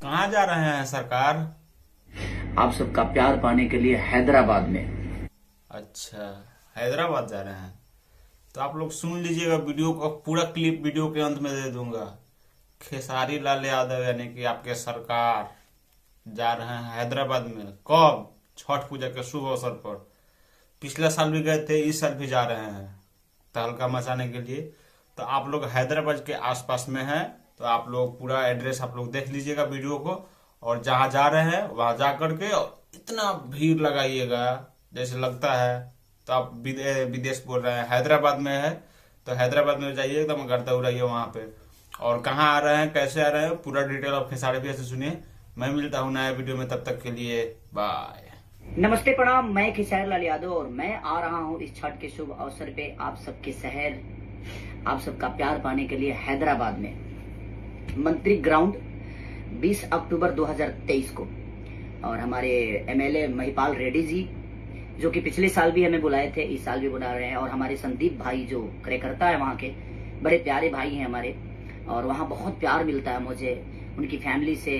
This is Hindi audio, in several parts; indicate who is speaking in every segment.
Speaker 1: कहाँ जा रहे हैं सरकार?
Speaker 2: आप सबका प्यार पाने के लिए हैदराबाद में।
Speaker 1: अच्छा, हैदराबाद जा रहे हैं तो आप लोग सुन लीजिएगा। वीडियो का पूरा क्लिप वीडियो के अंत में दे दूंगा। खेसारी लाल यादव यानी कि आपके सरकार जा रहे हैं हैदराबाद में। कब? छठ पूजा के शुभ अवसर पर। पिछले साल भी गए थे, इस साल भी जा रहे हैं तहलका मचाने के लिए। तो आप लोग हैदराबाद के आसपास में हैं तो आप लोग पूरा एड्रेस आप लोग देख लीजिएगा वीडियो को, और जहां जा रहे हैं वहां जा करके इतना भीड़ लगाइएगा जैसे लगता है। तो आप विदेश बोल रहे हैं, हैदराबाद में है तो हैदराबाद में जाइए, एकदम करते उड़ाइए वहां पे। और कहाँ आ रहे हैं, कैसे आ रहे हैं, पूरा डिटेल आप खेसारी भैया से सुनिए। मैं मिलता हूँ नया वीडियो में, तब तक के लिए बाय।
Speaker 2: नमस्ते प्रणाम, मैं खेसारी लाल यादव और मैं आ रहा हूँ इस छठ के शुभ अवसर पे आप सबके शहर, आप सबका प्यार पाने के लिए हैदराबाद में मंत्री ग्राउंड 20 अक्टूबर 2023 को। और हमारे एमएलए महिपाल रेड्डी जी जो कि पिछले साल भी हमें बुलाए थे, इस साल भी बुला रहे हैं। और हमारे संदीप भाई जो कार्यकर्ता है वहाँ के, बड़े प्यारे भाई हैं हमारे, और वहाँ बहुत प्यार मिलता है मुझे उनकी फैमिली से।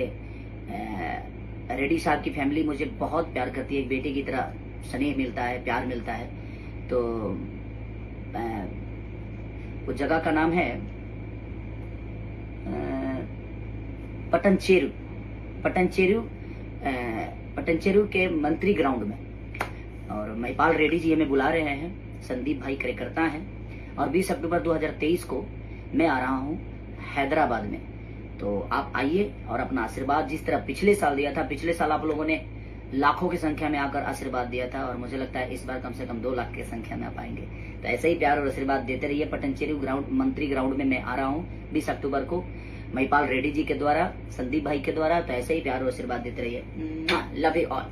Speaker 2: रेड्डी साहब की फैमिली मुझे बहुत प्यार करती है, एक बेटे की तरह स्नेह मिलता है, प्यार मिलता है। तो उस जगह का नाम है पटनचेरू पटनचेरू के मंत्री ग्राउंड में। और महिपाल रेड्डी जी हमें बुला रहे हैं, संदीप भाई कार्यकर्ता हैं। और 20 अक्टूबर 2023 को मैं आ रहा हूं हैदराबाद में। तो आप आइए और अपना आशीर्वाद जिस तरह पिछले साल दिया था, पिछले साल आप लोगों ने लाखों की संख्या में आकर आशीर्वाद दिया था, और मुझे लगता है इस बार कम से कम 2 लाख की संख्या में आप आएंगे। तो ऐसे ही प्यार और आशीर्वाद देते रहिए। पटनचेरू ग्राउंड मंत्री ग्राउंड में मैं आ रहा हूँ 20 अक्टूबर को, महिपाल रेड्डी जी के द्वारा, संदीप भाई के द्वारा। तो ऐसे ही प्यार और आशीर्वाद देते रहिए। Love you all.